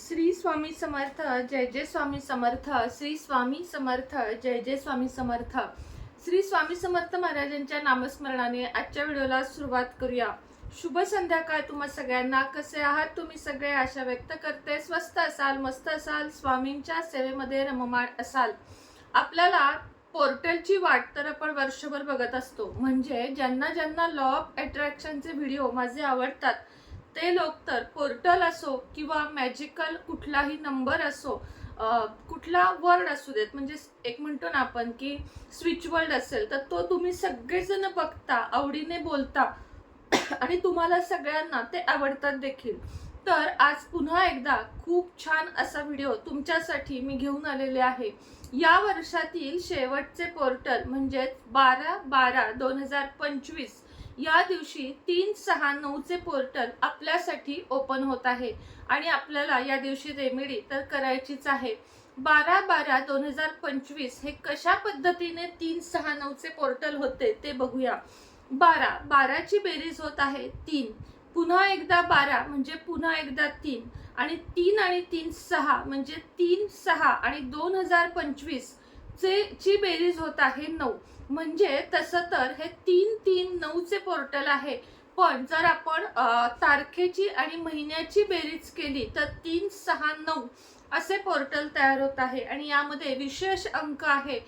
श्री स्वामी समर्थ, जय जय स्वामी समर्थ. श्री स्वामी समर्थ, जय जय स्वामी समर्थ. श्री स्वामी समर्थ महाराजांच्या नामस्मरणाने आजच्या व्हिडिओला सुरुवात करूया. शुभ संध्याकाळ तुम्हा सगळ्यांना. कसे आहात तुम्ही सगळे? आशा व्यक्त करते स्वस्त असाल, मस्त असाल, स्वामींच्या सेवेमध्ये रममाण असाल. आपल्याला पोर्टलची वाट तर आपण वर्षभर बघत असतो. म्हणजे ज्यांना ज्यांना लॉ ऑफ अट्रॅक्शनचे व्हिडिओ माझे आवडतात ते लोक तर पोर्टल असो किंवा मॅजिकल कुठलाही नंबर असो, कुठला वर्ड असू देत, म्हणजे एक म्हणतो ना आपण की स्विच वर्ड असेल तर तो तुम्ही सगळेजण बघता, आवडीने बोलता आणि तुम्हाला सगळ्यांना ते आवडतात देखील. तर आज पुन्हा एकदा खूप छान असा व्हिडिओ तुमच्यासाठी मी घेऊन आलेले आहे. या वर्षातील शेवटचे पोर्टल म्हणजे 12/12/2025 या दिवशी 369 चे पोर्टल आपल्यासाठी ओपन होत आहे आणि आपल्याला या दिवशी रेमेडी तर करायचीच आहे. 12/12/2025 हे कशा पद्धतीने 369 चे पोर्टल होते ते बघूया. 12ची बेरीज होत आहे 3, पुन्हा एकदा 12 म्हणजे पुन्हा एकदा 3 आणि 3 आणि 3 6 म्हणजे 3 6 आणि 2025 ची बेरीज होत आहे 9. म्हणजे तसं तर हे 339 चे पोर्टल आहे, पण जर आपण तारखेची आणि महिन्याची बेरीज केली तर 369 असे पोर्टल तयार होत आहे. आणि यामध्ये विशेष अंक आहे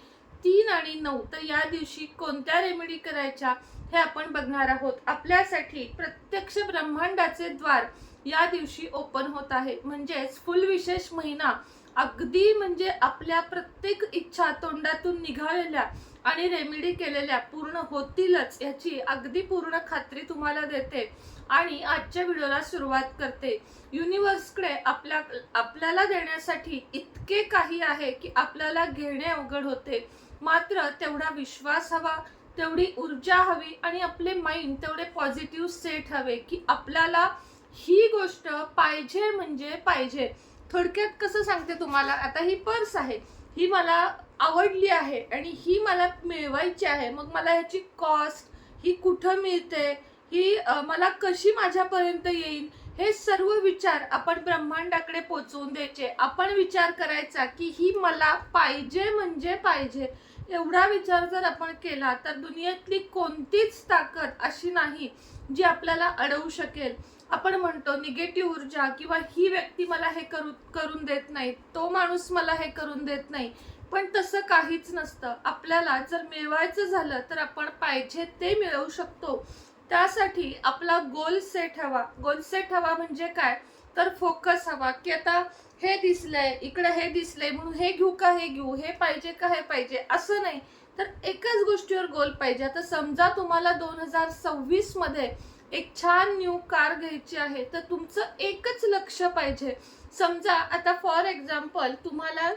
3 आणि 9. तर या दिवशी कोणत्या रेमेडी करायच्या हे आपण बघणार आहोत. आपल्यासाठी प्रत्यक्ष ब्रह्मांडाचे द्वार या दिवशी ओपन होत आहे. म्हणजेच फुल विशेष महिना अगदी म्हणजे आपल्या प्रत्येक इच्छा तोंडातून निघालेल्या आणि रेमेडी केलेल्या पूर्ण होतीलच याची अगदी पूर्ण खात्री तुम्हाला देते. आणि आजच्या व्हिडिओला सुरुवात करते. युनिवर्सकडे आपल्याला देण्यासाठी इतके काही आहे की आपल्याला घेणे अवघड होते. मात्र तेवढा विश्वास हवा, तेवढी ऊर्जा हवी आणि आपले माइंड तेवढे पॉझिटिव्ह सेट हवे की आपल्याला ही गोष्ट पाहिजे म्हणजे पाहिजे. थोडक्यात कसं सांगते तुम्हाला, आता ही पर्स आहे, ही मला आवडली आहे आणि ही मला मिळवायची आहे. मग मला ह्याची कॉस्ट, ही कुठं मिळते, ही मला कशी माझ्यापर्यंत येईल, हे सर्व विचार आपण ब्रह्मांडाकडे पोचवून द्यायचे. आपण विचार करायचा की ही मला पाहिजे म्हणजे पाहिजे. एवढा विचार जर आपण केला तर दुनियेतली कोणतीच ताकद अशी नाही जी आपल्याला अडवू शकेल. आपण म्हणतो निगेटिव्ह ऊर्जा किंवा ही व्यक्ती मला हे करून देत नाही, तो माणूस मला हे करून देत नाही, पण तसं काहीच नसतं. आपल्याला जर मिळवायचं झालं तर आपण पाहिजे ते मिळवू शकतो. त्यासाठी आपला गोल सेट हवा. गोल सेट हवा म्हणजे काय तर फोकस हवा की आता हे दिसलंय, इकडे हे दिसलंय म्हणून हे घेऊ का हे घेऊ, हे पाहिजे का हे पाहिजे, असं नाही. तर एकाच गोष्टीवर गोल पाहिजे. आता समजा तुम्हाला 2026 मध्ये एक छान न्यू कार घ्यायची आहे तर तुमचं एकच लक्ष पाहिजे. समजा आता फॉर एक्झाम्पल तुम्हाला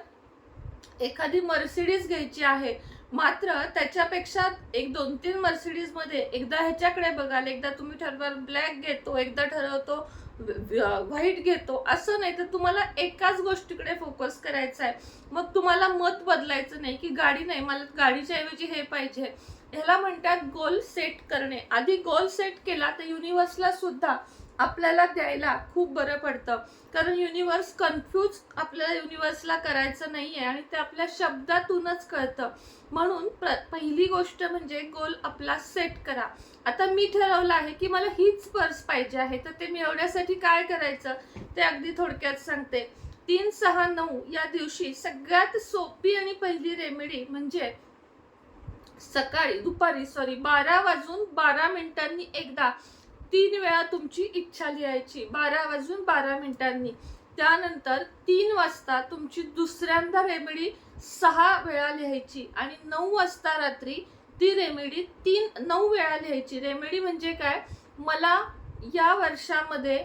एखादी मर्सिडीज घ्यायची आहे, मात्र त्याच्यापेक्षा एक 2-3 मर्सिडीज मध्ये एकदा ह्याच्याकडे बघाल, एकदा तुम्ही ठरवाल ब्लॅक घेतो, एकदा ठरवतो व्हाईट घेतो, असं नाही. तर तुम्हाला एकाच गोष्टीकडे फोकस करायचा आहे. मग तुम्हाला मत बदलायचं नाही की गाडी नाही, मला गाडीच्या ऐवजी हे पाहिजे. ह्याला म्हणतात गोल सेट करणे. आधी गोल सेट केला तर युनिव्हर्सला सुद्धा आपल्याला द्यायला खूप बरं पडतं. कारण युनिव्हर्स कन्फ्यूज आपल्याला युनिव्हर्सला करायचं नाहीये आणि ते आपल्या शब्दातूनच कळतं. म्हणून पहिली गोष्ट म्हणजे गोल आपला सेट करा. आता मी ठरवलं आहे की मला हीच पर्स पाहिजे आहे, तर ते मिळवण्यासाठी काय करायचं ते अगदी थोडक्यात सांगते. 369 या दिवशी सगळ्यात सोपी आणि पहिली रेमेडी म्हणजे दुपारी 12:12 एकदा 3 वेळा तुमची इच्छा लिहायची. 12:12 त्यानंतर 3 वाजता तुमची दुसऱ्यांदा रेमेडी 6 वेळा लिहायची आणि 9 वाजता रात्री ती रेमेडी 9 वेळा लिहायची. रेमेडी म्हणजे काय, मला या वर्षामध्ये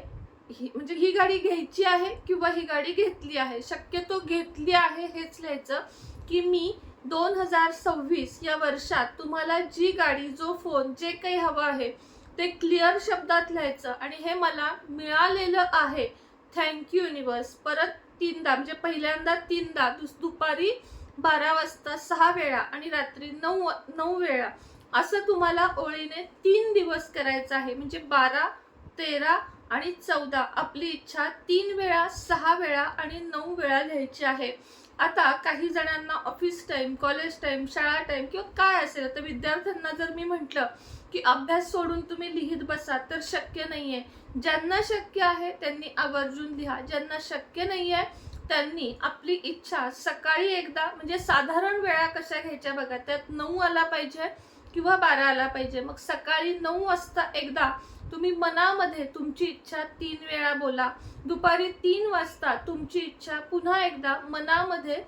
म्हणजे ही गाडी घ्यायची आहे किंवा ही गाडी घेतली आहे. शक्यतो घेतली आहे हेच लिहायचं की मी 2026 या वर्षात तुम्हाला जी गाडी, जो फोन, जे काही हवं आहे ते क्लिअर शब्दात लिहायचं आणि हे मला मिळालेलं आहे, थँक्यू युनिवर्स. परत 3दा म्हणजे पहिल्यांदा 3दा, दुपारी 12 वाजता 6 वेळा आणि रात्री 9 वेळा, असं तुम्हाला ओळीने 3 दिवस करायचं आहे. म्हणजे 12, 13 आणि 14 आपली इच्छा 3 वेळा, 6 वेळा आणि 9 वेळा लिहायची आहे. आता काही जणांना ऑफिस टाइम, कॉलेज टाइम, शाळा टाइम किंवा काय असेल, तर विद्यार्थ्यांना जर मी म्हटलं की अभ्यास सोडून तुम्ही लिहित बसा तर शक्य नाहीये. ज्यांना शक्य आहे त्यांनी आवर्जून लिहा. ज्यांना शक्य नाहीये त्यांनी आपली इच्छा सकाळी एकदा, म्हणजे साधारण वेळा कशा घ्यायच्या बघा, त्यात 9 आला पाहिजे किंवा 12 आला पाहिजे. मग सकाळी 9 वाजता एकदा तुम्ही मनामध्ये तुमची इच्छा 3 वेळा बोला. दुपारी 3 वाजता तुमची इच्छा पुन्हा एकदा मनामध्ये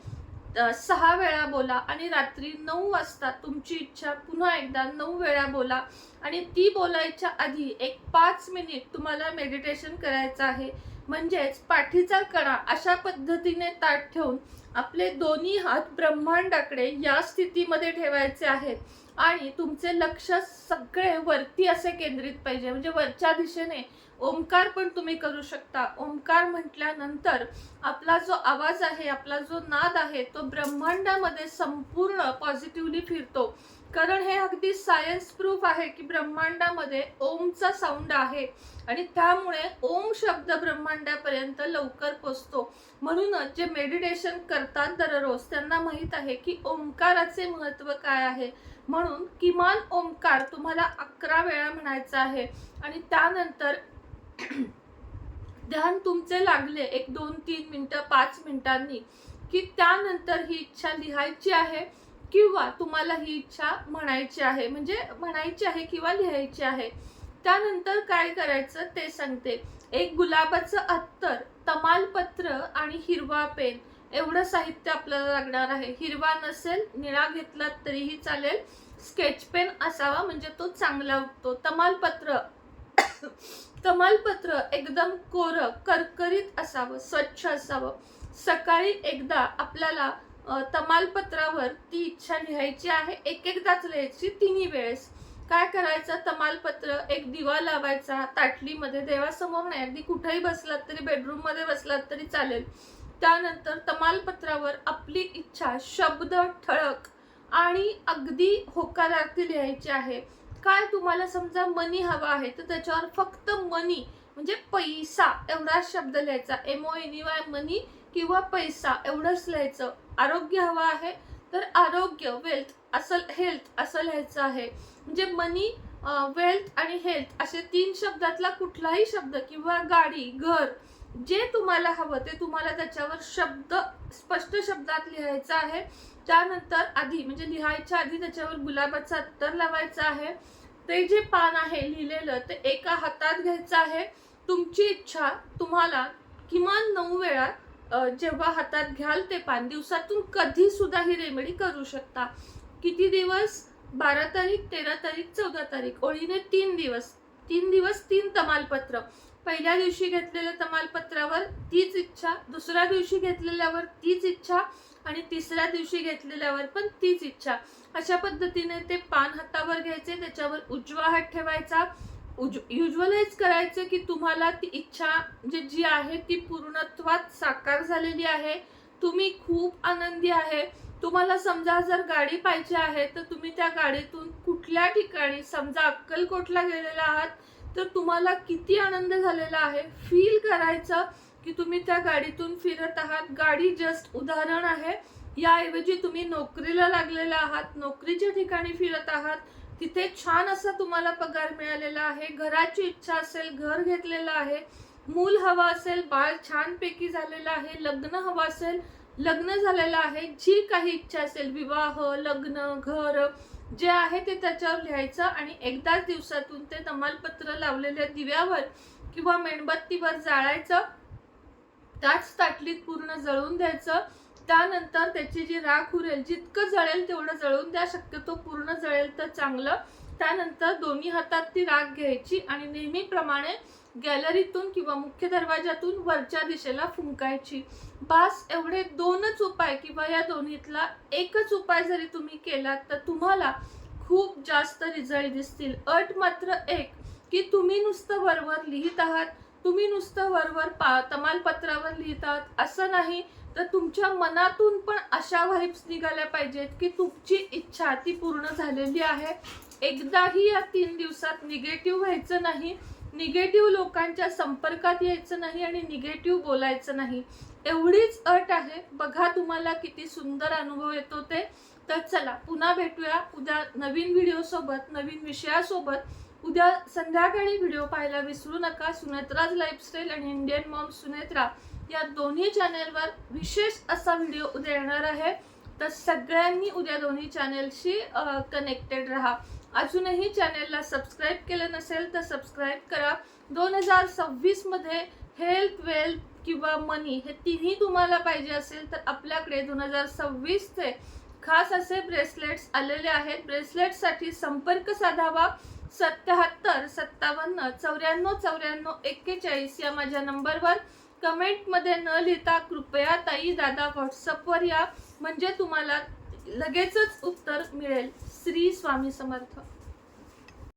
6 वेळा बोला आणि रात्री 9 वाजता तुमची इच्छा पुन्हा एकदा 9 वेळा बोला. आणि ती बोलायच्या आधी एक 5 मिनिट तुम्हाला मेडिटेशन करायचं आहे. म्हणजेच पाठीचा कणा अशा पद्धतीने ताठ ठेवून आपले दोन्ही हात ब्रह्मांडाकडे या स्थितीमध्ये ठेवायचे आहेत आणि तुमचे लक्ष सगळे वरती असे केंद्रित पाहिजे, म्हणजे वरच्या दिशेने. ओमकार पण तुम्ही करू शकता. ओमकार म्हटल्यानंतर आपला जो आवाज आहे, आपला जो नाद आहे, तो ब्रह्मांडामध्ये संपूर्ण पॉझिटिव्हली फिरतो. कारण हे अगदी सायन्स प्रूफ आहे की ब्रह्मांडामध्ये ओमचा साऊंड आहे आणि त्यामुळे ओम शब्द ब्रह्मांडापर्यंत लवकर पोचतो. म्हणूनच जे मेडिटेशन करतात दररोज त्यांना माहित आहे की ओंकाराचे महत्त्व काय आहे. म्हणून किमान ओंकार तुम्हाला 11 वेळा म्हणायचा आहे. आणि त्यानंतर ध्यान तुमचे लागले 1, 2, 3 मिनिटं, 5 मिनिटांनी, की त्यानंतर ही इच्छा लिहायची आहे किंवा तुम्हाला ही इच्छा म्हणायची आहे, म्हणजे म्हणायची आहे किंवा लिहायची आहे. त्यानंतर काय करायचं ते सांगते. एक गुलाबाचं अत्तर, तमालपत्र आणि हिरवा पेन एवढं साहित्य आपल्याला लागणार आहे. हिरवा नसेल, निळा घेतला तरीही चालेल. स्केच पेन असावा, म्हणजे तो चांगला उठतो. तमालपत्र एकदम कोरं, करकरीत असावं, स्वच्छ असावं. सकाळी एकदा आपल्याला तमालपत्रावर ती इच्छा लिहायची आहे. एकदाच लिहायची, तिन्ही वेळेस. काय करायचं, तमालपत्र एक दिवा लावायचा ताटलीमध्ये, देवासमोर नाही, अगदी कुठेही बसलात तरी, बेडरूम मध्ये बसलात तरी चालेल. त्यानंतर तमालपत्रावर आपली इच्छा शब्द ठळक आणि अगदी होकारार्थी लिहायची आहे. काय तुम्हाला समजा मनी हवा आहे तर त्याच्यावर फक्त मनी म्हणजे पैसा एवढा शब्द लिहायचा. MONEY मनी किंवा पैसा एवढंच लिहायचं. आरोग्य हवा आहे तर आरोग्य, वेल्थ असं, हेल्थ असं लिहायचं आहे. म्हणजे मनी, वेल्थ आणि हेल्थ असे 3 शब्दातला कुठलाही शब्द किंवा गाडी, घर, जे तुम्हाला हवं ते तुम्हाला त्याच्यावर शब्द स्पष्ट शब्दात लिहायचं आहे. त्यानंतर आधी, म्हणजे लिहायच्या आधी त्याच्यावर गुलाबाचा अत्तर लावायचा आहे. ते जे पान आहे लिहिलेलं ते एका हातात घ्यायचं आहे. तुमची इच्छा तुम्हाला किमान 9 वेळा जेव्हा हातात घ्याल ते पान, दिवसातून कधी सुद्धा ही रेमेडी करू शकता. किती दिवस? 12 तारीख, 13 तारीख, 14 तारीख, ओळीने 3 दिवस. 3 दिवस 3 तमालपत्र. पहिल्या दिवशी घेतलेल्या तमालपत्रावर तीच इच्छा, दुसऱ्या दिवशी घेतलेल्यावर तीच इच्छा आणि तिसऱ्या दिवशी घेतलेल्यावर पण तीच इच्छा. अशा पद्धतीने ते पान हातावर घ्यायचे, त्याच्यावर उजवा हात ठेवायचा. युज्युअलाइज करायचं की तुम्हाला ती इच्छा जी आहे ती पूर्णत्वात साकार झालेली आहे. तुम्ही खूप आनंदी आहे. तुम्हाला समजा जर गाडी पाहिजे आहे तर तुम्ही त्या गाडीतून कुठल्या ठिकाणी, समजा अक्कलकोटला गेलेला आहात तर तुम्हाला किती आनंद झालेला आहे फील करायचं की तुम्ही त्या गाडीतून फिरत आहात. गाडी जस्ट उदाहरण आहे. याऐवजी तुम्ही नोकरीला लागलेला आहात, नोकरीच्या ठिकाणी फिरत आहात, तिथे छान असा तुम्हाला पगार मिळालेला आहे. घराची इच्छा असेल, घर घेतलेलं आहे. मूल हवा असेल, बाळ छानपैकी झालेलं आहे. लग्न हवं असेल, लग्न झालेलं आहे. जी काही इच्छा असेल, विवाह, लग्न, घर जे आहे ते त्याच्यावर लिहायचं आणि एकदाच दिवसातून ते तमालपत्र लावलेल्या दिव्यावर किंवा मेणबत्तीवर जाळायचं. त्याच ताटलीत पूर्ण जळून द्यायचं. त्यानंतर त्याची जी राख उरेल, जितकं जळेल तेवढं जळून द्या, शक्यतो पूर्ण जळेल तर चांगलं. त्यानंतर दोन्ही हातात ती राख घ्यायची आणि नेहमीप्रमाणे गॅलरीतून किंवा मुख्य दरवाजातून वरच्या दिशेला फुंकायची. बस एवढे 2च उपाय किंवा या दोन्हीतला एकच उपाय जरी तुम्ही केलात तर तुम्हाला खूप जास्त रिझल्ट दिसतील. अट मात्र एक की तुम्ही नुसतं वरवर लिहित आहात, तुम्ही नुसतं वरवर तमालपत्रावर लिहित आहात असं नाही, तर तुमच्या मनातून पण अशा व्हाइब्स निघाल्या पाहिजेत की तुमची इच्छा ती पूर्ण झालेली आहे. एकदाही या 3 दिवसात निगेटिव्ह व्हायचं नाही. निगेटिव्ह लोकांच्या संपर्कात यायचं नाही आणि निगेटिव्ह बोलायचं नाही, एवढीच अट आहे. बघा तुम्हाला किती सुंदर अनुभव येतो ते. तर चला पुन्हा भेटूया उद्या नवीन व्हिडिओ सोबत, नवीन विषयासोबत. उद्या संध्याकाळी व्हिडिओ पाहायला विसरू नका. सुनेत्राज लाईफस्टाईल आणि इंडियन मॉम सुनेत्रा या दोन्ही चॅनेलवर विशेष असा व्हिडिओ उद्या येणार आहे. तर सगळ्यांनी उद्या दोन्ही चॅनेलशी कनेक्टेड राहा. अजूनही चॅनेलला सबस्क्राईब केलं नसेल तर सबस्क्राईब करा. 2026 मध्ये हेल्थ, वेल्थ किंवा मनी हे तिन्ही तुम्हाला पाहिजे असेल तर आपल्याकडे 2026 चे खास असे ब्रेसलेट्स आलेले आहेत. ब्रेसलेटसाठी संपर्क साधावा 77 57 94 94 41 या माझ्या नंबरवर. कमेंटमध्ये न लिहिता कृपया ताई दादा व्हॉट्सअपवर या, म्हणजे तुम्हाला लगेचच उत्तर मिळेल. श्री स्वामी समर्थ.